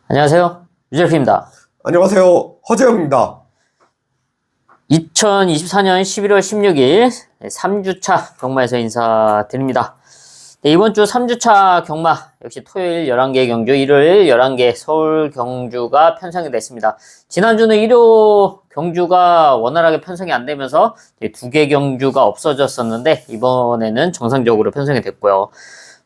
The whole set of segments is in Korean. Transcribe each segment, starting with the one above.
안녕하세요. 유재프입니다. 안녕하세요. 허재영입니다. 2024년 11월 16일 3주차 경마에서 인사드립니다. 네, 이번 주 3주차 경마 역시 토요일 11개 경주, 일요일 11개 서울 경주가 편성이 됐습니다. 지난주는 일요 경주가 원활하게 편성이 안 되면서 2개 경주가 없어졌었는데 이번에는 정상적으로 편성이 됐고요.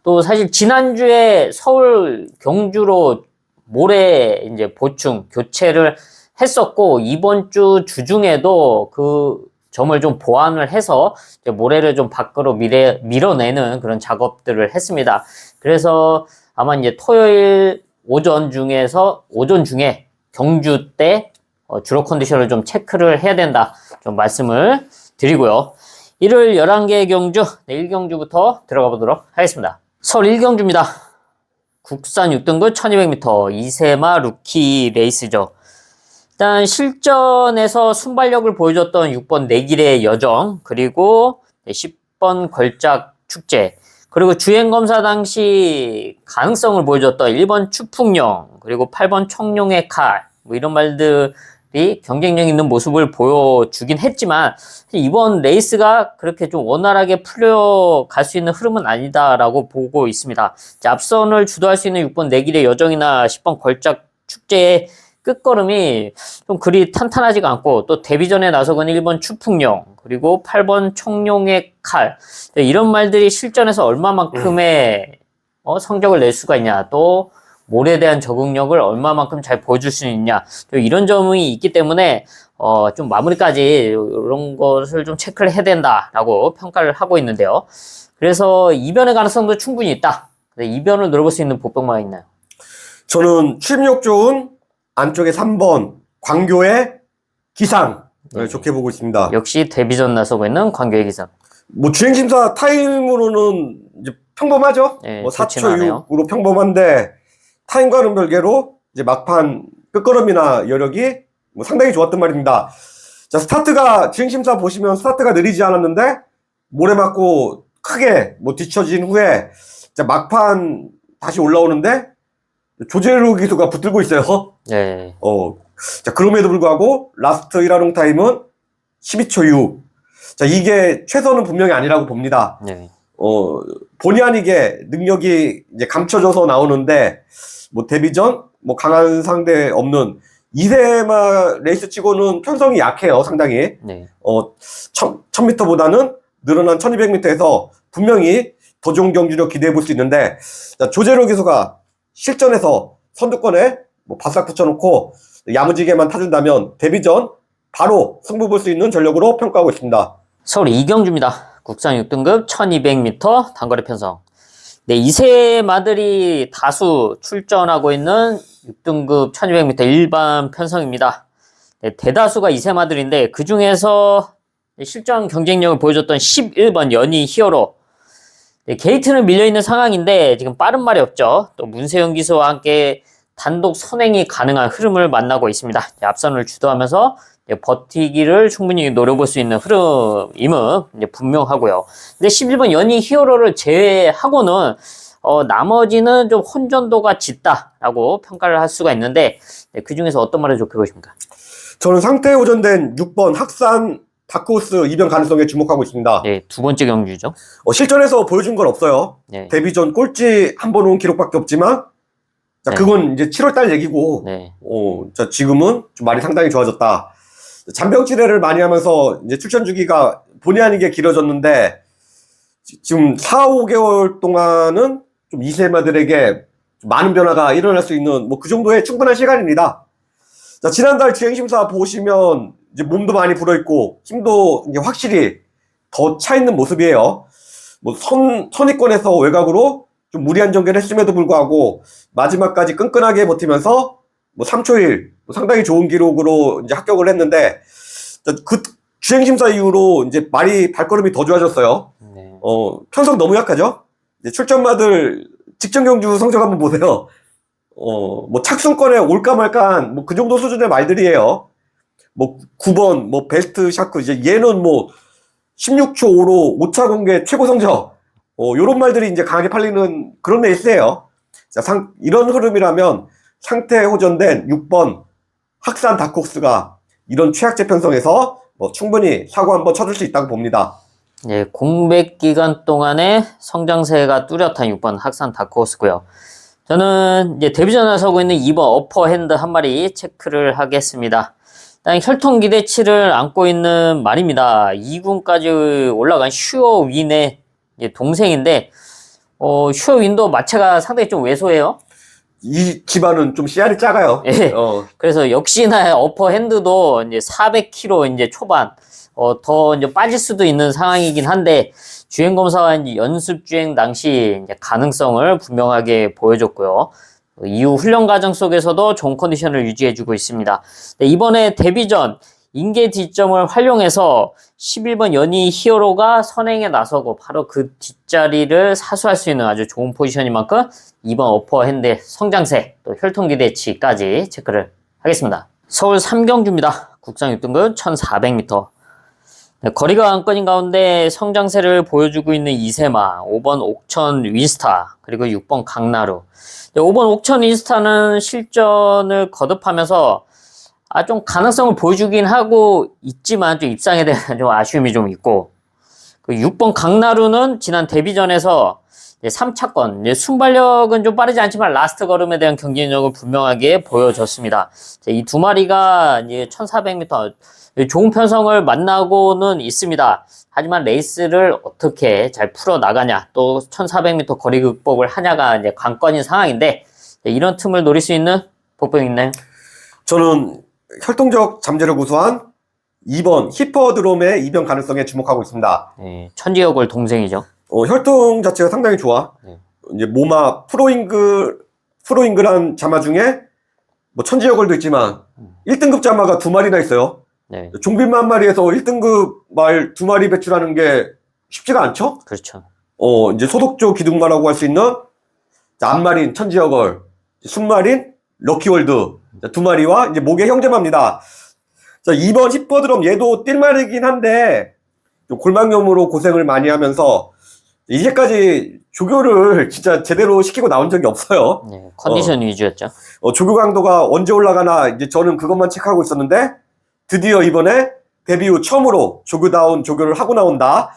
또 사실 지난주에 서울 경주로 모레 이제 보충 교체를 했었고 이번 주 주중에도 그 점을 좀 보완을 해서 이제 모레를 좀 밖으로 밀어내는 그런 작업들을 했습니다. 그래서 아마 이제 토요일 오전 중에 경주 때 주로 컨디션을 좀 체크를 해야 된다 좀 말씀을 드리고요. 일요일 11개 경주, 네, 1경주부터 들어가 보도록 하겠습니다. 서울 1경주입니다. 국산 6등급 1200m 이세마 루키 레이스죠. 일단 실전에서 순발력을 보여줬던 6번 내길의 여정, 그리고 10번 걸작 축제, 그리고 주행검사 당시 가능성을 보여줬던 1번 추풍령, 그리고 8번 청룡의 칼, 뭐 이런 말들이 경쟁력 있는 모습을 보여주긴 했지만 이번 레이스가 그렇게 좀 원활하게 풀려갈 수 있는 흐름은 아니다라고 보고 있습니다. 앞선을 주도할 수 있는 6번 내길의 여정이나 10번 걸작 축제의 끝걸음이 좀 그리 탄탄하지가 않고, 또 데뷔전에 나서건 1번 추풍령, 그리고 8번 청룡의 칼, 이런 말들이 실전에서 얼마만큼의 성적을 낼 수가 있냐, 또 몰에 대한 적응력을 얼마만큼 잘 보여줄 수 있냐, 이런 점이 있기 때문에 좀 마무리까지 이런 것을 좀 체크를 해야 된다라고 평가를 하고 있는데요. 그래서 이변의 가능성도 충분히 있다. 이변을 노려볼 수 있는 보병마가 있나요? 저는 출입력 좋은 안쪽에 3번 광교의 기상 좋게 보고 있습니다. 역시 데뷔전 나서고 있는 광교의 기상. 뭐 주행심사 타임으로는 이제 평범하죠. 네, 뭐 좋진 4초 않아요. 6으로 평범한데 타임과는 별개로 이제 막판 끝걸음이나 여력이 뭐 상당히 좋았단 말입니다. 자, 스타트가 주행심사 보시면 스타트가 느리지 않았는데 모래 맞고 크게 뭐 뒤처진 후에 자, 막판 다시 올라오는데 조재루 기수가 붙들고 있어요. 네. 자, 그럼에도 불구하고 라스트 1화롱 타임은 12초 6. 자, 이게 최선은 분명히 아니라고 봅니다. 네. 본의 아니게 능력이 이제 감춰져서 나오는데 뭐 데뷔전 뭐 강한 상대 없는 이세마 레이스 치고는 편성이 약해요, 상당히. 네. 1000m보다는 늘어난 1200m에서 분명히 더 좋은 경주력 기대해 볼 수 있는데, 자, 조재로 기수가 실전에서 선두권에 뭐 바싹 붙여놓고 야무지게만 타준다면 데뷔전 바로 승부 볼 수 있는 전력으로 평가하고 있습니다. 서울 2경주입니다. 국산 6등급 1200m 단거리 편성. 네, 이세마들이 다수 출전하고 있는 6등급 1200m 일반 편성입니다. 네, 대다수가 이세마들인데 그 중에서 실전 경쟁력을 보여줬던 11번 연희 히어로. 네, 게이트는 밀려있는 상황인데 지금 빠른 말이 없죠. 또 문세영 기수와 함께 단독 선행이 가능한 흐름을 만나고 있습니다. 앞선을 주도하면서 버티기를 충분히 노려볼 수 있는 흐름임은 분명하고요. 근데 11번 연희 히어로를 제외하고는 나머지는 좀 혼전도가 짙다라고 평가를 할 수가 있는데, 그 중에서 어떤 말을 좋게 보십니까? 저는 상태 호전된 6번 학산 다크호스 이변 가능성에 주목하고 있습니다. 네, 두 번째 경주죠. 실전에서 보여준 건 없어요. 네. 데뷔전 꼴찌 한 번 온 기록밖에 없지만, 자, 네. 그건 이제 7월달 얘기고, 네. 자, 지금은 좀 말이 상당히 좋아졌다. 잔병치레를 많이 하면서 이제 출전 주기가 본의 아니게 길어졌는데, 지금 4, 5개월 동안은 좀 이세마들에게 많은 변화가 일어날 수 있는 뭐 그 정도의 충분한 시간입니다. 자, 지난달 주행심사 보시면 이제 몸도 많이 불어있고 힘도 이제 확실히 더 차 있는 모습이에요. 뭐 선위권에서 외곽으로 좀 무리한 전개를 했음에도 불구하고 마지막까지 끈끈하게 버티면서 뭐 3초 1, 뭐 상당히 좋은 기록으로 이제 합격을 했는데, 그 주행심사 이후로 이제 말이 발걸음이 더 좋아졌어요. 네. 편성 너무 약하죠? 이제 출전마들 직전 경주 성적 한번 보세요. 뭐 착순권에 올까 말까한 뭐 그 정도 수준의 말들이에요. 뭐 9번 뭐 베스트 샤크, 이제 얘는 뭐 16초 5로 5차 공개 최고 성적, 요런 말들이 이제 강하게 팔리는 그런 레이스예요. 자, 이런 흐름이라면 상태에 호전된 6번 학산 다크호스가 이런 최악제 편성에서 뭐 충분히 사고 한번 쳐줄 수 있다고 봅니다. 예, 공백 기간 동안에 성장세가 뚜렷한 6번 학산 다크호스고요. 저는 이제 데뷔전에 서고 있는 2번 어퍼핸드 한 마리 체크를 하겠습니다. 일단 혈통 기대치를 안고 있는 말입니다. 2군까지 올라간 슈어윈의 동생인데, 슈어윈도 마체가 상당히 좀 왜소해요. 이 집안은 좀 씨알이 작아요. 예. 그래서 역시나 어퍼핸드도 이제 400kg 이제 초반, 더 이제 빠질 수도 있는 상황이긴 한데, 주행 검사와 이제 연습 주행 당시 이제 가능성을 분명하게 보여줬고요. 이후 훈련 과정 속에서도 좋은 컨디션을 유지해주고 있습니다. 네, 이번에 데뷔전 인계 뒷점을 활용해서 11번 연희 히어로가 선행에 나서고 바로 그 뒷자리를 사수할 수 있는 아주 좋은 포지션인 만큼 2번 어퍼핸드의 성장세 또 혈통 기대치까지 체크를 하겠습니다. 서울 3경주입니다. 국상 6등급 1400m. 네, 거리가 안건인 가운데 성장세를 보여주고 있는 이세마, 5번 옥천 윈스타, 그리고 6번 강나루. 5번 옥천 윈스타는 실전을 거듭하면서 좀 가능성을 보여주긴 하고 있지만 좀 입상에 대한 좀 아쉬움이 좀 있고, 그 6번 강나루는 지난 데뷔전에서 3차권, 순발력은 좀 빠르지 않지만 라스트 걸음에 대한 경쟁력을 분명하게 보여줬습니다. 이 두 마리가 이제 1400m 좋은 편성을 만나고는 있습니다. 하지만 레이스를 어떻게 잘 풀어나가냐, 또 1400m 거리 극복을 하냐가 이제 관건인 상황인데, 이런 틈을 노릴 수 있는 복병이 있나요? 저는 혈통적 잠재를 고수한 2번 히퍼드롬의 이변 가능성에 주목하고 있습니다. 네, 천지혁을 동생이죠. 혈통 자체가 상당히 좋아. 네. 이제 모마 프로잉글한 자마 중에 뭐 천지혁을도 있지만 1등급 자마가 2마리나 있어요. 네. 종빈마 한 마리에서 1등급 말 2마리 배출하는 게 쉽지가 않죠? 그렇죠. 이제 소독조 기둥마라고 할 수 있는 암마린 천지혁을, 순마린 럭키월드 2마리와 이제 목의 형제마입니다. 자, 2번 히퍼드럼 얘도 띨말이긴 한데 좀 골망염으로 고생을 많이 하면서 이제까지 조교를 진짜 제대로 시키고 나온 적이 없어요. 네, 컨디션 위주였죠. 조교 강도가 언제 올라가나 이제 저는 그것만 체크하고 있었는데 드디어 이번에 데뷔 후 처음으로 조교다운 조교를 하고 나온다.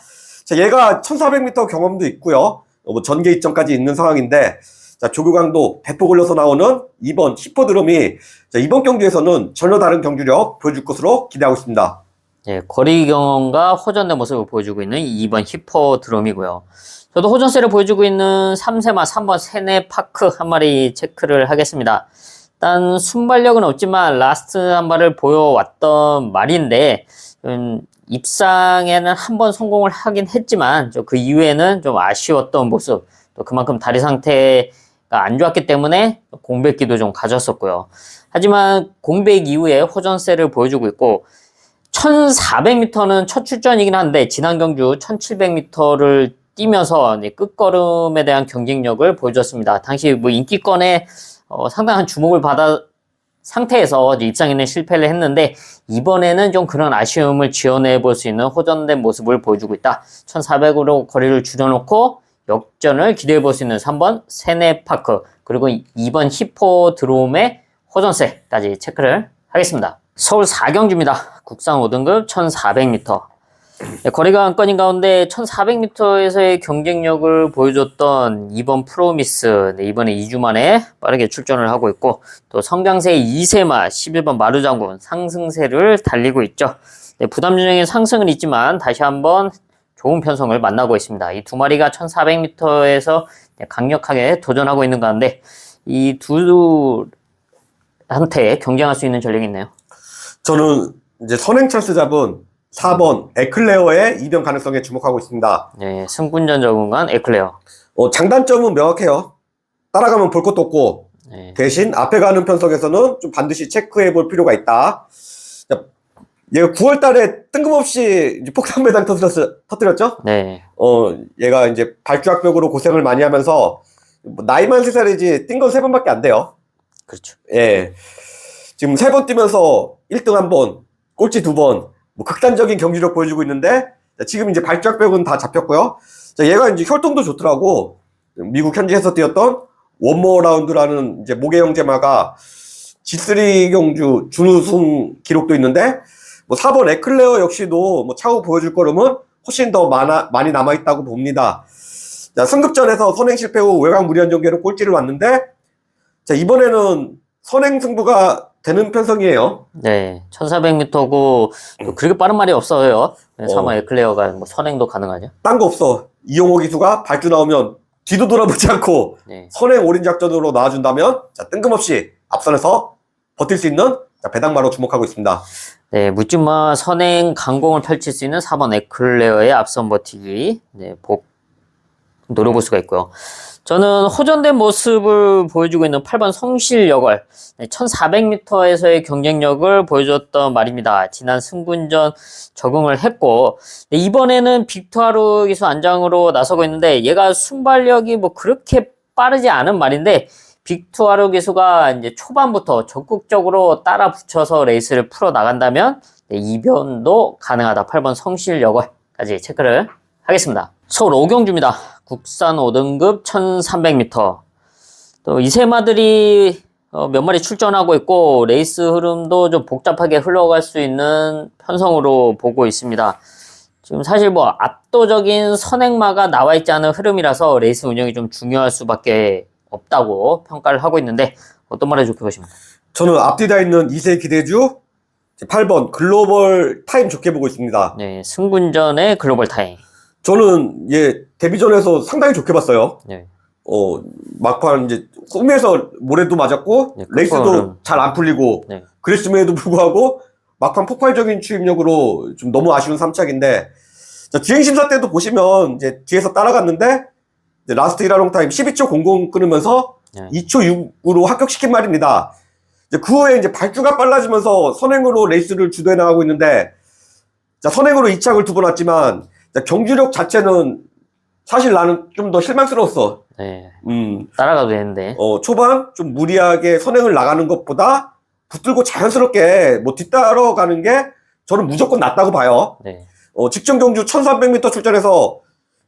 자, 얘가 1400m 경험도 있고요. 뭐 전개 이점까지 있는 상황인데, 자, 조교 강도 배포 걸려서 나오는 2번 히퍼드럼이 자, 이번 경주에서는 전혀 다른 경주력 보여줄 것으로 기대하고 있습니다. 예, 거리 경험과 호전된 모습을 보여주고 있는 2번 히퍼드럼이고요. 저도 호전세를 보여주고 있는 3세마 3번 세네파크 한 마리 체크를 하겠습니다. 일단 순발력은 없지만 라스트 한 발을 보여왔던 말인데, 입상에는 한 번 성공을 하긴 했지만 그 이후에는 좀 아쉬웠던 모습, 또 그만큼 다리 상태가 안 좋았기 때문에 공백기도 좀 가졌었고요. 하지만 공백 이후에 호전세를 보여주고 있고, 1400m는 첫 출전이긴 한데 지난 경주 1700m를 뛰면서 끝걸음에 대한 경쟁력을 보여줬습니다. 당시 뭐 인기권에 상당한 주목을 받아 상태에서 입상에는 실패를 했는데, 이번에는 좀 그런 아쉬움을 지원해 볼 수 있는 호전된 모습을 보여주고 있다. 1400으로 거리를 줄여놓고 역전을 기대해 볼 수 있는 3번 세네파크, 그리고 2번 히포드롬의 호전세까지 체크를 하겠습니다. 서울 4경주입니다. 국상 5등급 1400m. 네, 거리가 안건인 가운데 1400m에서의 경쟁력을 보여줬던 2번 프로미스, 네, 이번에 2주 만에 빠르게 출전을 하고 있고, 또 성장세의 이세마 11번 마루장군 상승세를 달리고 있죠. 네, 부담준영의 상승은 있지만 다시 한번 좋은 편성을 만나고 있습니다. 이 두 마리가 1400m에서 강력하게 도전하고 있는 가운데 이 두한테 경쟁할 수 있는 전력이 있나요? 저는 이제 선행 찬스 잡은 4번 에클레어의 이변 가능성에 주목하고 있습니다. 네, 승군전 적응한 에클레어. 장단점은 명확해요. 따라가면 볼 것도 없고, 네. 대신 앞에 가는 편성에서는 좀 반드시 체크해 볼 필요가 있다. 자, 얘가 9월 달에 뜬금없이 이제 폭탄 메달 터뜨렸죠? 네. 얘가 이제 발주학벽으로 고생을 많이 하면서, 나이만 3살이지 뛴 건 3번밖에 안 돼요. 그렇죠. 예. 지금 3번 뛰면서 1등 1번, 꼴찌 2번, 뭐 극단적인 경기력 보여주고 있는데, 자, 지금 이제 발주학벽은 다 잡혔고요. 자, 얘가 이제 혈통도 좋더라고. 미국 현지에서 뛰었던 원모 라운드라는 이제 모계 형제마가 G3 경주 준우승 기록도 있는데, 뭐 4번 에클레어 역시도 뭐 차후 보여줄 걸음은 훨씬 더 많이 남아있다고 봅니다. 자, 승급전에서 선행 실패 후 외곽 무리한 전개로 꼴찌를 왔는데, 자, 이번에는 선행 승부가 되는 편성이에요. 네, 1400m고 그렇게 빠른 말이 없어요. 3번 에클레어가 뭐 선행도 가능하죠. 딴 거 없어. 이용호 기수가 발주 나오면 뒤도 돌아보지 않고 네. 선행 올인 작전으로 나와준다면, 자, 뜬금없이 앞선에서 버틸 수 있는, 자, 배당마로 주목하고 있습니다. 네, 묻지마 선행 강공을 펼칠 수 있는 4번 에클레어의 앞선 버티기, 네, 노려볼 수가 있고요. 저는 호전된 모습을 보여주고 있는 8번 성실여걸, 1400m에서의 경쟁력을 보여줬던 말입니다. 지난 승분전 적응을 했고, 이번에는 빅투아르 기수 안장으로 나서고 있는데, 얘가 순발력이 뭐 그렇게 빠르지 않은 말인데, 빅투아르 기수가 이제 초반부터 적극적으로 따라 붙여서 레이스를 풀어 나간다면, 이변도 가능하다. 8번 성실여걸까지 체크를 하겠습니다. 서울 5경주입니다. 국산 5등급 1300m. 또 이세마들이 몇 마리 출전하고 있고 레이스 흐름도 좀 복잡하게 흘러갈 수 있는 편성으로 보고 있습니다. 지금 사실 뭐 압도적인 선행마가 나와 있지 않은 흐름이라서 레이스 운영이 좀 중요할 수밖에 없다고 평가를 하고 있는데 어떤 말에 좋게 보십니까? 저는 앞뒤다 있는 2세 기대주 8번 글로벌 타임 좋게 보고 있습니다. 네, 승분전의 글로벌 타임. 저는 데뷔전에서 상당히 좋게 봤어요. 네. 막판 이제 홈에서 모래도 맞았고, 네, 레이스도 잘 안 풀리고, 네. 그랬음에도 불구하고 막판 폭발적인 추임력으로 좀 너무 아쉬운 3착인데, 자, 주행심사 때도 보시면 이제 뒤에서 따라갔는데, 이제 라스트 1화롱 타임 12초 00 끊으면서 네. 2초 6으로 합격시킨 말입니다. 이제 그 후에 이제 발주가 빨라지면서 선행으로 레이스를 주도해 나가고 있는데, 자, 선행으로 2착을 2번 왔지만, 자, 경주력 자체는 사실 나는 좀 더 실망스러웠어. 네. 따라가도 되는데. 초반 좀 무리하게 선행을 나가는 것보다 붙들고 자연스럽게 뭐 뒤따라가는 게 저는 무조건 낫다고 봐요. 네. 직전 경주 1300m 출전해서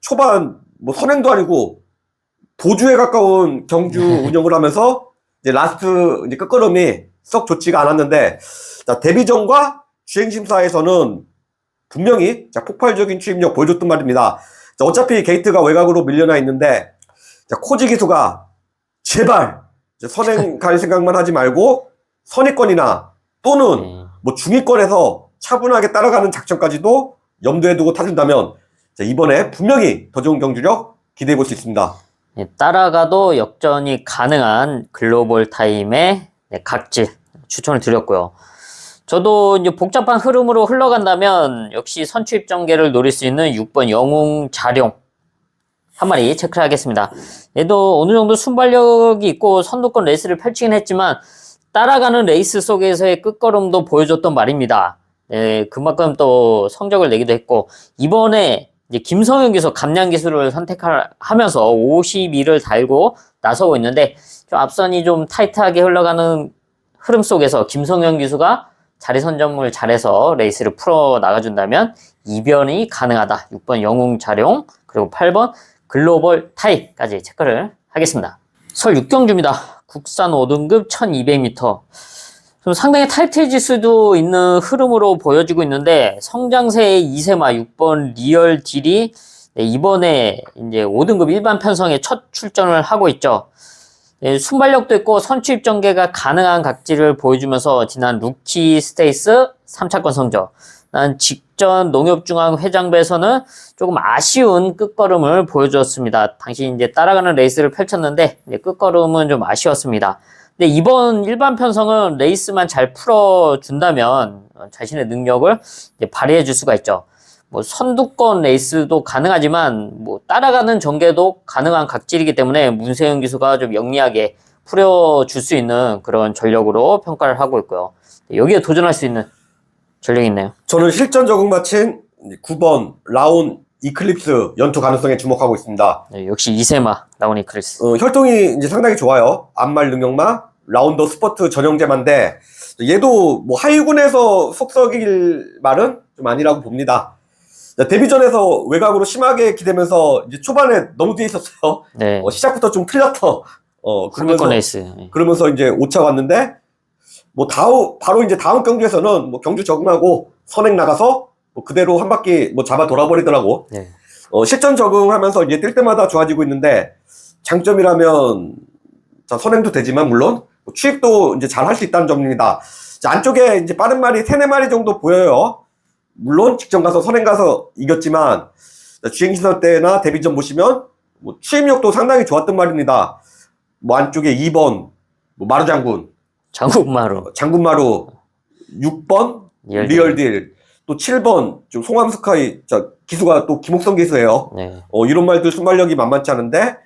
초반 뭐 선행도 아니고 도주에 가까운 경주 운영을 하면서 이제 라스트 이제 끝걸음이 썩 좋지가 않았는데, 자, 데뷔전과 주행심사에서는 분명히 자, 폭발적인 추임력 보여줬단 말입니다. 자, 어차피 게이트가 외곽으로 밀려나 있는데, 자, 코지 기수가 제발 선행 갈 생각만 하지 말고 선의권이나 또는 뭐 중위권에서 차분하게 따라가는 작전까지도 염두에 두고 타준다면, 자, 이번에 분명히 더 좋은 경주력 기대해 볼 수 있습니다. 네, 따라가도 역전이 가능한 글로벌 타임의 각질 추천을 드렸고요. 저도 이제 복잡한 흐름으로 흘러간다면 역시 선취입 전개를 노릴 수 있는 6번 영웅 자룡 한 마리 체크를 하겠습니다. 얘도 어느 정도 순발력이 있고 선두권 레이스를 펼치긴 했지만 따라가는 레이스 속에서의 끝걸음도 보여줬던 말입니다. 네, 그만큼 또 성적을 내기도 했고, 이번에 이제 김성현 기수 감량 기술을 선택하면서 52를 달고 나서고 있는데, 좀 앞선이 좀 타이트하게 흘러가는 흐름 속에서 김성현 기수가 자리 선점을 잘해서 레이스를 풀어 나가준다면 이변이 가능하다. 6번 영웅 자룡 그리고 8번 글로벌 타이까지 체크를 하겠습니다. 설 6경주입니다. 국산 5등급 1200m. 좀 상당히 타이트해질 수도 있는 흐름으로 보여지고 있는데, 성장세의 2세마 6번 리얼 딜이 이번에 이제 5등급 일반 편성에 첫 출전을 하고 있죠. 순발력도 있고 선취입 전개가 가능한 각질을 보여주면서 지난 루키 스테이스 3차권 성적, 직전 농협중앙회장배에서는 조금 아쉬운 끝걸음을 보여주었습니다. 당시 이제 따라가는 레이스를 펼쳤는데 끝걸음은 좀 아쉬웠습니다. 근데 이번 일반 편성은 레이스만 잘 풀어준다면 자신의 능력을 이제 발휘해 줄 수가 있죠. 뭐 선두권 레이스도 가능하지만 뭐 따라가는 전개도 가능한 각질이기 때문에 문세윤 기수가 좀 영리하게 풀어줄 수 있는 그런 전력으로 평가를 하고 있고요. 여기에 도전할 수 있는 전력이 있나요? 저는 실전 적응 마친 9번 라온 이클립스 연투 가능성에 주목하고 있습니다. 네, 역시 이세마 라온 이클립스. 혈통이 이제 상당히 좋아요. 암말 능력마, 라운더 스퍼트 전형제마인데, 얘도 뭐 하위군에서 속썩일 말은 좀 아니라고 봅니다. 데뷔전에서 외곽으로 심하게 기대면서 이제 초반에 너무 뒤에 있었어요. 네. 시작부터 좀 틀렸어. 상위권 레이스. 예. 그러면서 이제 5차 왔는데, 뭐, 바로 이제 다음 경주에서는 뭐 경주 적응하고 선행 나가서 뭐 그대로 한 바퀴 뭐 잡아 돌아버리더라고. 네. 실전 적응하면서 이제 뛸 때마다 좋아지고 있는데, 장점이라면, 자, 선행도 되지만, 물론, 취입도 이제 잘 할 수 있다는 점입니다. 자, 안쪽에 이제 빠른 말이 3-4마리 정도 보여요. 물론, 직전 가서 선행 가서 이겼지만, 자, 주행시설 때나 데뷔전 보시면, 뭐, 취입력도 상당히 좋았던 말입니다. 뭐, 안쪽에 2번, 뭐 마루장군, 장군마루. 6번, 리얼딜. 리얼딜, 또 7번, 좀 송암스카이, 자, 기수가 또 김옥성 기수예요. 네. 이런 말들 순발력이 만만치 않은데,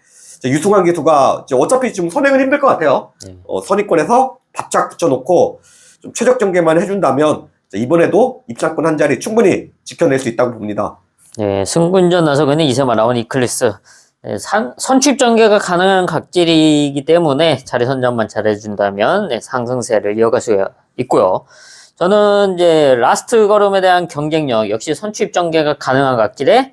자, 유승환 기수가 어차피 좀 선행은 힘들 것 같아요. 네. 선의권에서 바짝 붙여놓고 좀 최적 전개만 해준다면 자, 이번에도 입상권 한 자리 충분히 지켜낼 수 있다고 봅니다. 네, 승군전 나서고는 이세마 나온 이클리스. 네, 선취입 전개가 가능한 각질이기 때문에 자리 선정만 잘해준다면 네, 상승세를 이어갈 수 있고요. 저는 이제 라스트 걸음에 대한 경쟁력 역시 선취입 전개가 가능한 각질에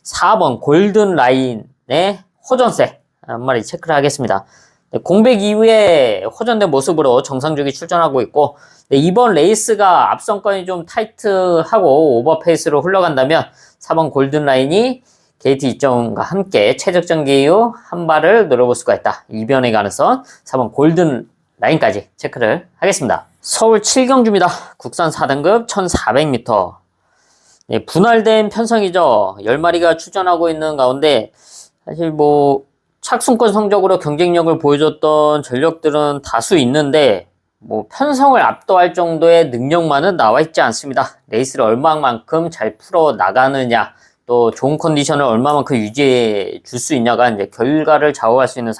4번 골든 라인의 호전세 한 마리 체크를 하겠습니다. 네, 공백 이후에 호전된 모습으로 정상주기 출전하고 있고 네, 이번 레이스가 앞선권이 좀 타이트하고 오버페이스로 흘러간다면 4번 골든 라인이 게이트 이점과 함께 최적 전개 이후 한 발을 노려볼 수가 있다. 이변의 가능성 4번 골든 라인까지 체크를 하겠습니다. 서울 7경주입니다. 국산 4등급 1400m. 네, 분할된 편성이죠. 10마리가 출전하고 있는 가운데 사실 뭐 착순권 성적으로 경쟁력을 보여줬던 전력들은 다수 있는데 뭐 편성을 압도할 정도의 능력만은 나와 있지 않습니다. 레이스를 얼마만큼 잘 풀어 나가느냐 또 좋은 컨디션을 얼마만큼 유지해 줄 수 있냐가 이제 결과를 좌우할 수 있는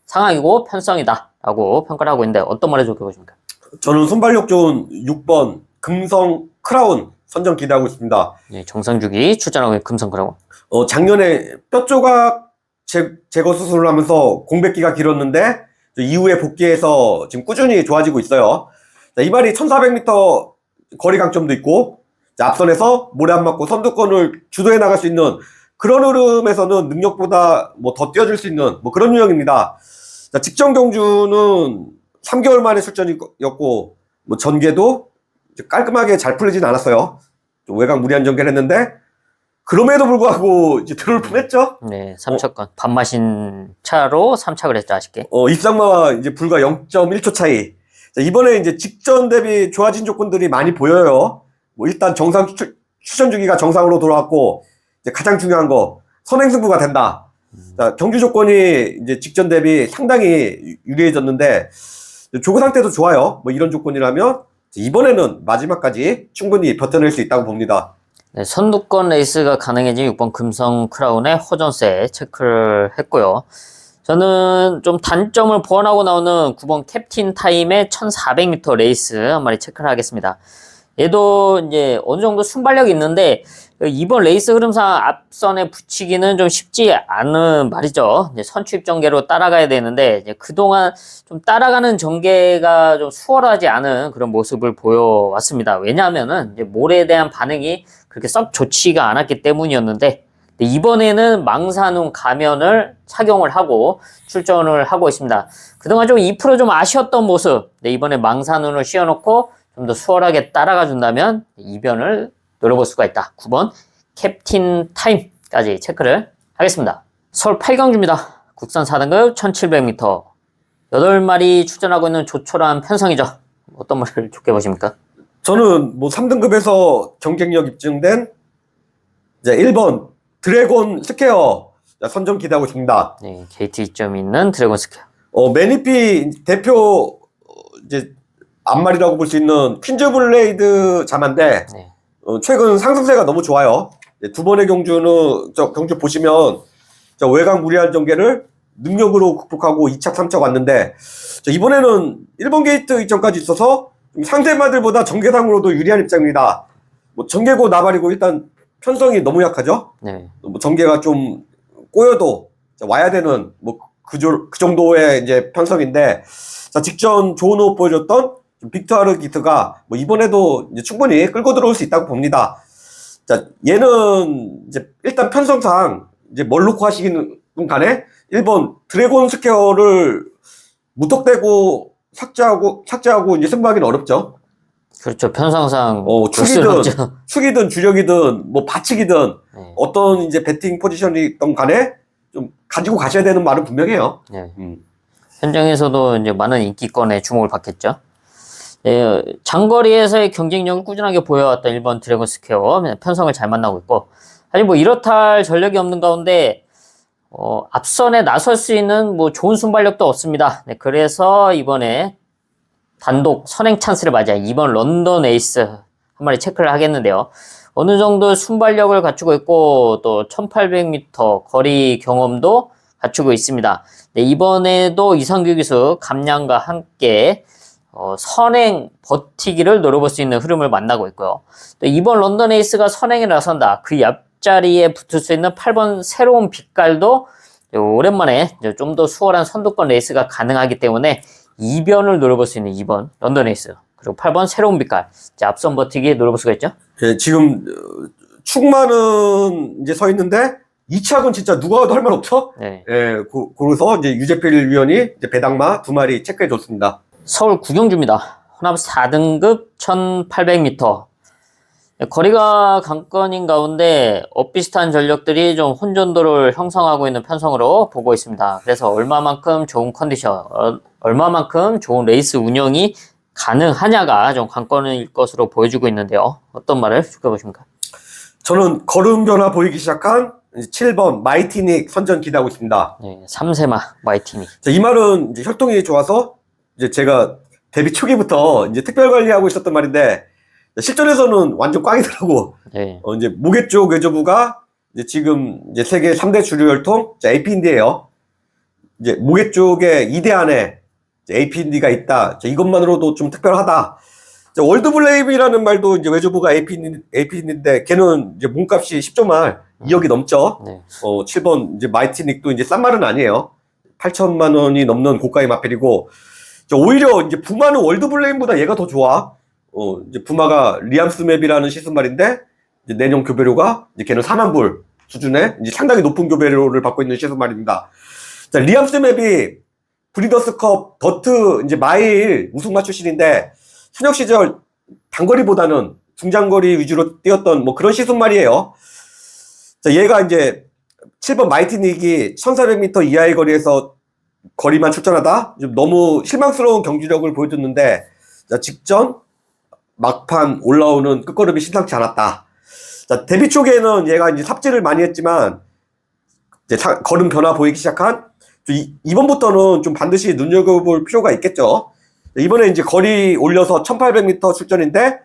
상황이고 편성이다 라고 평가를 하고 있는데 어떤 말을 좋게 보십니까? 저는 순발력 좋은 6번 금성 크라운 선정 기대하고 있습니다. 네, 정상주기 출전하고 있는 금성 크라운. 작년에 뼈 조각 제거 수술을 하면서 공백기가 길었는데 이후에 복귀해서 지금 꾸준히 좋아지고 있어요. 자, 이 말이 1400m 거리 강점도 있고 자, 앞선에서 모래 안 맞고 선두권을 주도해 나갈 수 있는 그런 흐름에서는 능력보다 뭐 더 뛰어줄 수 있는 뭐 그런 유형입니다. 자, 직전 경주는 3개월 만에 출전이었고 뭐 전개도 깔끔하게 잘 풀리진 않았어요. 좀 외곽 무리한 전개를 했는데 그럼에도 불구하고 이제 들어올 뻔했죠. 네, 3차권 반마신 차로 3착을 했죠, 아쉽게. 입상마와 이제 불과 0.1초 차이. 자, 이번에 이제 직전 대비 좋아진 조건들이 많이 보여요. 뭐 일단 정상 추천 주기가 정상으로 돌아왔고 이제 가장 중요한 거 선행승부가 된다. 자, 경주 조건이 이제 직전 대비 상당히 유리해졌는데 조그 상태도 좋아요. 뭐 이런 조건이라면 이번에는 마지막까지 충분히 버텨낼 수 있다고 봅니다. 네, 선두권 레이스가 가능해진 6번 금성 크라운의 호전세 체크를 했고요. 저는 좀 단점을 보완하고 나오는 9번 캡틴 타임의 1400m 레이스 한 마리 체크를 하겠습니다. 얘도 이제 어느 정도 순발력이 있는데 이번 레이스 흐름상 앞선에 붙이기는 좀 쉽지 않은 말이죠. 이제 선취입 전개로 따라가야 되는데 이제 그동안 좀 따라가는 전개가 좀 수월하지 않은 그런 모습을 보여왔습니다. 왜냐하면은 이제 모래에 대한 반응이 그렇게 썩 좋지가 않았기 때문이었는데 이번에는 망사눈 가면을 착용을 하고 출전을 하고 있습니다. 그동안 좀 2% 좀 아쉬웠던 모습 이번에 망사눈을 씌워놓고 좀 더 수월하게 따라가 준다면 이변을 노려볼 수가 있다. 9번 캡틴 타임까지 체크를 하겠습니다. 서울 8경주입니다. 국산 4등급 1700m 8마리 출전하고 있는 조촐한 편성이죠. 어떤 말을 좋게 보십니까? 저는 뭐 3등급에서 경쟁력 입증된 이제 1번 드래곤 스퀘어 선정 기대하고 있습니다. 네, 게이트 이점이 있는 드래곤 스퀘어. 매니피 대표 이제 앞말이라고 볼 수 있는 퀸즈 블레이드 자만데 네. 최근 상승세가 너무 좋아요. 두 번의 경주는 경주 보시면 외곽 무리한 전개를 능력으로 극복하고 2착, 3착 왔는데 이번에는 1번 게이트 이점까지 있어서 상대마들보다 전개상으로도 유리한 입장입니다. 뭐 전개고 나발이고 일단 편성이 너무 약하죠. 네. 뭐 전개가 좀 꼬여도 와야 되는 뭐 그 정도의 이제 편성인데 자, 직전 좋은 호흡 보여줬던 빅토르 기트가 뭐 이번에도 이제 충분히 끌고 들어올 수 있다고 봅니다. 자, 얘는 이제 일단 편성상 이제 뭘 놓고 하시긴 간에 1번 드래곤 스퀘어를 무턱대고 삭제하고 이제 승부하기는 어렵죠. 그렇죠. 편성상 축이든 주력이든 뭐 바치기든 네. 어떤 이제 배팅 포지션이든 간에 좀 가지고 가셔야 되는 말은 분명해요. 네. 현장에서도 이제 많은 인기권에 주목을 받겠죠. 네, 장거리에서의 경쟁력을 꾸준하게 보여왔던 일본 드래곤 스퀘어 편성을 잘 만나고 있고, 사실 뭐 이렇다 할 전력이 없는 가운데 앞선에 나설 수 있는 뭐 좋은 순발력도 없습니다. 네, 그래서 이번에 단독 선행 찬스를 맞아 이번 런던 에이스 한 마리 체크를 하겠는데요. 어느 정도 순발력을 갖추고 있고 또 1800m 거리 경험도 갖추고 있습니다. 네, 이번에도 이성규 기수 감량과 함께 선행 버티기를 노려볼 수 있는 흐름을 만나고 있고요. 또 이번 런던 에이스가 선행에 나선다. 그 옆자리에 붙을 수 있는 8번 새로운 빛깔도 오랜만에 좀 더 수월한 선두권 레이스가 가능하기 때문에 2변을 노려볼 수 있는 2번 런던 에이스, 그리고 8번 새로운 빛깔, 앞선 버티기 노려볼 수가 있죠. 예, 지금 축마는 이제 서 있는데 2착은 진짜 누가 와도 할 말 없죠. 네. 예, 그래서 이제 유재필 위원이 이제 배당마 2마리 체크해 줬습니다. 서울 구경주입니다. 혼합 4등급 1800m. 거리가 관건인 가운데 엇비슷한 전력들이 좀 혼전도를 형성하고 있는 편성으로 보고 있습니다. 그래서 얼마만큼 좋은 컨디션, 얼마만큼 좋은 레이스 운영이 가능하냐가 좀 관건일 것으로 보여주고 있는데요. 어떤 말을 주켜보십니까? 저는 걸음 변화 보이기 시작한 7번 마이티닉 선전 기대하고 있습니다. 네, 3세마 마이티닉. 자, 이 말은 이제 혈통이 좋아서 이제 제가 데뷔 초기부터 이제 특별 관리하고 있었던 말인데, 실전에서는 완전 꽝이더라고. 네. 이제 무게 쪽 외조부가 이제 지금 이제 세계 3대 주류 혈통 AP인데요. 이제 무게 쪽에 2대 안에 AP인디가 있다. 자, 이것만으로도 좀 특별하다. 자, 월드블레임이라는 말도 이제 외조부가 AP인데 걔는 이제 몸값이 10조 말 2억이 넘죠. 네. 7번 이제 마이티닉도 이제 싼 말은 아니에요. 8천만 원이 넘는 고가의 마필이고, 오히려 이제 부마는 월드블레임보다 얘가 더 좋아. 이제 부마가 리암스 맵이라는 시즌말인데, 이제 내년 교배료가 이제 걔는 4만 불 수준의 이제 상당히 높은 교배료를 받고 있는 시즌말입니다. 자, 리암스 맵이 브리더스컵 더트 이제 마일 우승마 출신인데, 현역 시절 단거리보다는 중장거리 위주로 뛰었던 뭐 그런 시즌말이에요. 자, 얘가 이제 7번 마이티닉이 1400m 이하의 거리에서 거리만 출전하다 좀 너무 실망스러운 경주력을 보여줬는데, 자, 직전 막판 올라오는 끝걸음이 심상치 않았다. 자, 데뷔 초기에는 얘가 이제 삽질을 많이 했지만 이제 걸음 변화 보이기 시작한 이번부터는 좀 반드시 눈여겨볼 필요가 있겠죠. 이번에 이제 거리 올려서 1800m 출전인데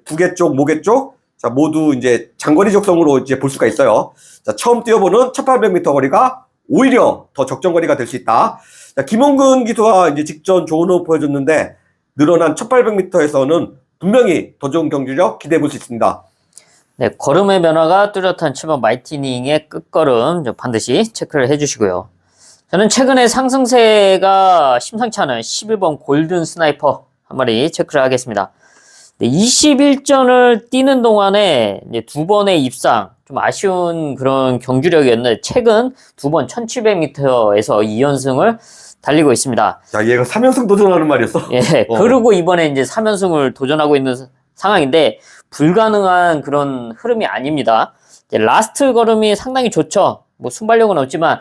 부계 쪽, 모계 쪽, 자, 모두 이제 장거리 적성으로 이제 볼 수가 있어요. 자, 처음 뛰어보는 1800m 거리가 오히려 더 적정거리가 될 수 있다. 자, 김홍근 기수가 이제 직전 좋은 호흡 보여줬는데 늘어난 1800m에서는 분명히 더 좋은 경주력 기대해 볼 수 있습니다. 네, 걸음의 변화가 뚜렷한 7번 마이티닝의 끝걸음 반드시 체크를 해주시고요. 저는 최근에 상승세가 심상치 않은 11번 골든 스나이퍼 한 마리 체크를 하겠습니다. 네, 21전을 뛰는 동안에 이제 두 번의 입상, 좀 아쉬운 그런 경주력이었는데 최근 두 번 1700m에서 2연승을 달리고 있습니다. 야, 얘가 3연승 도전하는 말이었어? 예, 그리고 이번에 이제 3연승을 도전하고 있는 상황인데 불가능한 그런 흐름이 아닙니다. 이제 라스트 걸음이 상당히 좋죠. 뭐 순발력은 없지만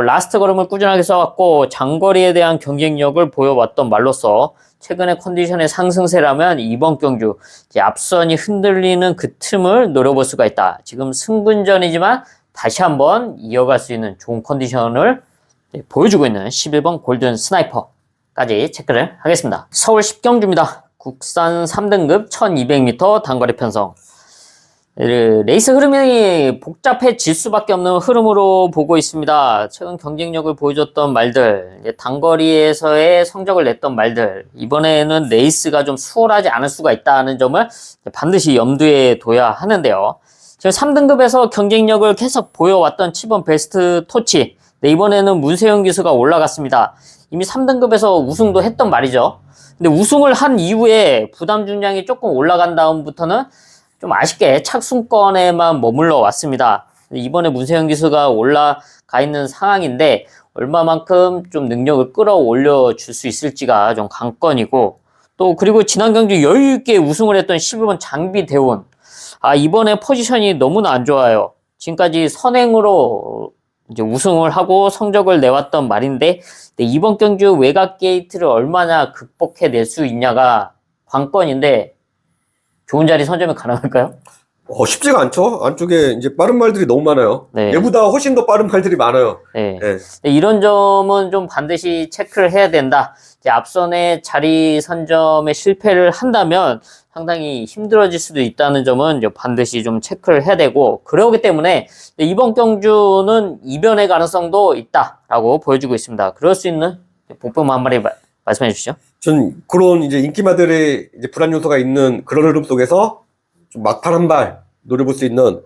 라스트 걸음을 꾸준하게 써왔고 장거리에 대한 경쟁력을 보여왔던 말로써 최근의 컨디션의 상승세라면 이번 경주 이제 앞선이 흔들리는 그 틈을 노려볼 수가 있다. 지금 승분전이지만 다시 한번 이어갈 수 있는 좋은 컨디션을 보여주고 있는 11번 골든 스나이퍼까지 체크를 하겠습니다. 서울 10경주입니다. 국산 3등급 1200m 단거리 편성. 레이스 흐름이 복잡해질 수밖에 없는 흐름으로 보고 있습니다. 최근 경쟁력을 보여줬던 말들, 단거리에서의 성적을 냈던 말들, 이번에는 레이스가 좀 수월하지 않을 수가 있다는 점을 반드시 염두에 둬야 하는데요. 지금 3등급에서 경쟁력을 계속 보여왔던 7번 베스트 토치, 이번에는 문세영 기수가 올라갔습니다. 이미 3등급에서 우승도 했던 말이죠. 근데 우승을 한 이후에 부담 중량이 조금 올라간 다음부터는 좀 아쉽게 착순권에만 머물러 왔습니다. 이번에 문세영 기수가 올라가 있는 상황인데 얼마만큼 좀 능력을 끌어올려 줄 수 있을지가 좀 관건이고, 또 그리고 지난 경기 여유 있게 우승을 했던 12번 장비대원, 이번에 포지션이 너무나 안 좋아요. 지금까지 선행으로 이제 우승을 하고 성적을 내왔던 말인데, 이번 경기 외곽 게이트를 얼마나 극복해낼 수 있냐가 관건인데, 좋은 자리 선점이 가능할까요? 쉽지가 않죠. 안쪽에 이제 빠른 말들이 너무 많아요. 네. 얘보다 훨씬 더 빠른 말들이 많아요. 네. 네. 이런 점은 좀 반드시 체크를 해야 된다. 이제 앞선의 자리 선점에 실패를 한다면 상당히 힘들어질 수도 있다는 점은 이제 반드시 좀 체크를 해야 되고, 그러기 때문에 이번 경주는 이변의 가능성도 있다라고 보여주고 있습니다. 그럴 수 있는 복범 한 마리 말씀해 주시죠. 전 그런 이제 인기마들의 이제 불안 요소가 있는 그런 흐름 속에서 좀 막판 한 발 노려볼 수 있는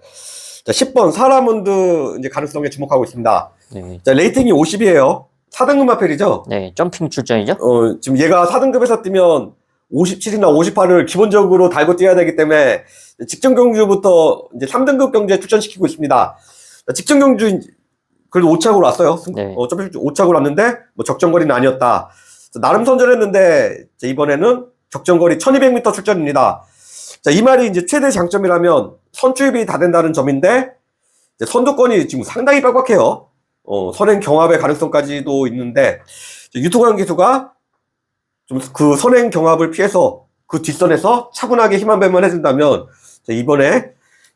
10번 사라문드 이제 가능성에 주목하고 있습니다. 네. 자, 레이팅이 50이에요. 4등급 마펠이죠. 네, 점핑 출전이죠. 지금 얘가 4등급에서 뛰면 57이나 58을 기본적으로 달고 뛰어야 되기 때문에 직전 경주부터 이제 3등급 경주에 출전시키고 있습니다. 직전 경주 그래도 5착으로 왔어요. 네. 5착으로 왔는데 뭐 적정거리는 아니었다. 나름 선전했는데 이번에는 적정거리 1200m 출전입니다. 자, 이 말이 이제 최대 장점이라면 선출입이 다 된다는 점인데, 이제 선두권이 지금 상당히 빡빡해요. 선행 경합의 가능성까지도 있는데, 유통한 기수가 좀 그 선행 경합을 피해서 그 뒷선에서 차분하게 힘 한 배만 해준다면, 이번에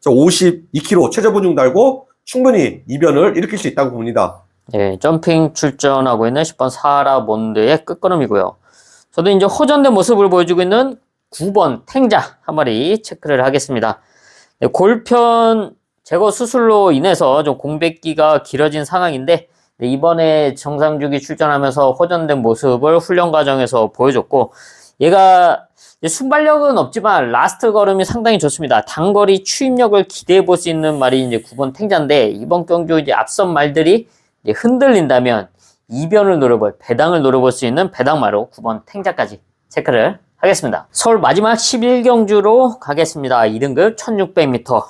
52km 최저 보중 달고 충분히 이변을 일으킬 수 있다고 봅니다. 네, 점핑 출전하고 있는 10번 사라몬드의 끝걸음이고요. 저도 이제 호전된 모습을 보여주고 있는 9번 탱자 한 마리 체크를 하겠습니다. 네, 골편 제거 수술로 인해서 좀 공백기가 길어진 상황인데, 네, 이번에 정상주기 출전하면서 호전된 모습을 훈련 과정에서 보여줬고, 얘가 순발력은 없지만 라스트 걸음이 상당히 좋습니다. 단거리 추임력을 기대해 볼 수 있는 말이 이제 9번 탱자인데, 이번 경주 이제 앞선 말들이 이제 흔들린다면 이변을 노려볼, 배당을 노려볼 수 있는 배당마로 9번 탱자까지 체크를 하겠습니다. 서울 마지막 11경주로 가겠습니다. 2등급 1600m.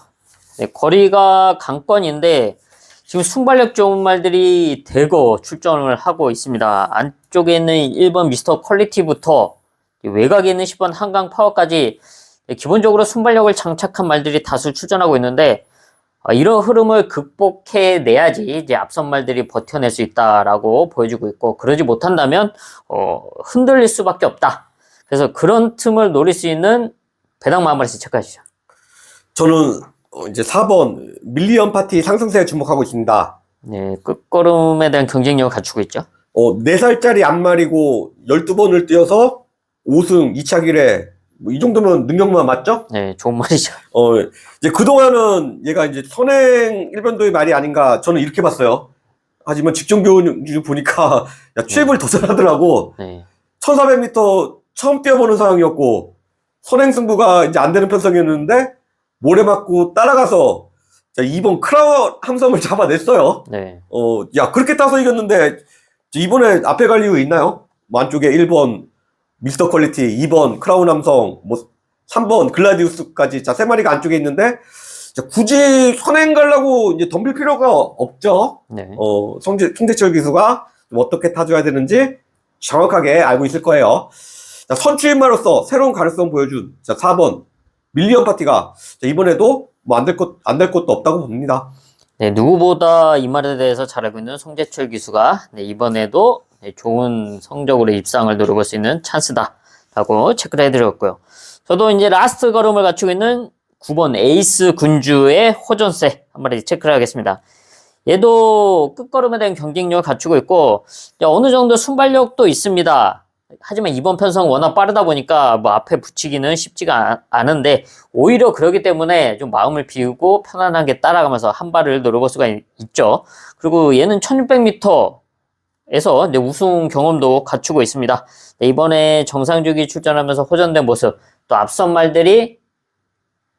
네, 거리가 강권인데 지금 순발력 좋은 말들이 대거 출전을 하고 있습니다. 안쪽에 있는 1번 미스터 퀄리티부터 외곽에 있는 10번 한강 파워까지 기본적으로 순발력을 장착한 말들이 다수 출전하고 있는데, 이런 흐름을 극복해내야지 이제 앞선 말들이 버텨낼 수 있다라고 보여주고 있고, 그러지 못한다면 흔들릴 수밖에 없다. 그래서 그런 틈을 노릴 수 있는 배당마 한 마리씩 체크하시죠. 저는 이제 4번 밀리언 파티 상승세에 주목하고 있습니다. 네, 끝걸음에 대한 경쟁력을 갖추고 있죠. 4살짜리 앞말이고 12번을 뛰어서 5승 2차 1회 이 정도면 능력만 맞죠? 네, 좋은 말이죠. 이제 그동안은 얘가 이제 선행 일변도의 말이 아닌가 저는 이렇게 봤어요. 하지만 직전 경주 보니까 추입을 더 잘하더라고. 네. 1400m 처음 뛰어보는 상황이었고, 선행 승부가 이제 안 되는 편성이었는데, 모래 맞고 따라가서, 2번 크라운 함성을 잡아냈어요. 네. 그렇게 따서 이겼는데, 이번에 앞에 갈 이유 있나요? 뭐 안쪽에 1번 미스터 퀄리티, 2번 크라운 함성, 3번 글라디우스까지, 3마리가 안쪽에 있는데, 굳이 선행 가려고 이제 덤빌 필요가 없죠. 네. 송대철 기수가 어떻게 타줘야 되는지 정확하게 알고 있을 거예요. 선출인마로서 새로운 가능성 보여준 4번 밀리언 파티가 이번에도 뭐 안 될 것도 없다고 봅니다. 네, 누구보다 이 말에 대해서 잘 알고 있는 송재철 기수가 이번에도 좋은 성적으로 입상을 노려볼 수 있는 찬스다라고 체크를 해드렸고요. 저도 이제 라스트 걸음을 갖추고 있는 9번 에이스 군주의 호전세 한 마리 체크를 하겠습니다. 얘도 끝걸음에 대한 경쟁력을 갖추고 있고 어느 정도 순발력도 있습니다. 하지만 이번 편성 워낙 빠르다 보니까 뭐 앞에 붙이기는 쉽지가 않은데, 오히려 그러기 때문에 좀 마음을 비우고 편안하게 따라가면서 한 발을 노려볼 수가 있죠. 그리고 얘는 1600m에서 우승 경험도 갖추고 있습니다. 이번에 정상주기 출전하면서 호전된 모습, 또 앞선 말들이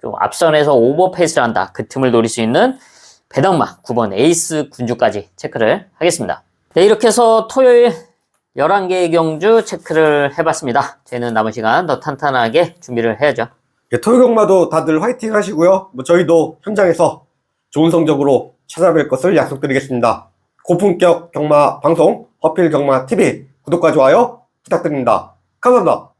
좀 앞선에서 오버페이스를 한다, 그 틈을 노릴 수 있는 배당마 9번 에이스 군주까지 체크를 하겠습니다. 네, 이렇게 해서 토요일 11개의 경주 체크를 해봤습니다. 저희는 남은 시간 더 탄탄하게 준비를 해야죠. 토요 경마도 다들 화이팅 하시고요. 뭐 저희도 현장에서 좋은 성적으로 찾아뵐 것을 약속드리겠습니다. 고품격 경마 방송 허필 경마 TV 구독과 좋아요 부탁드립니다. 감사합니다.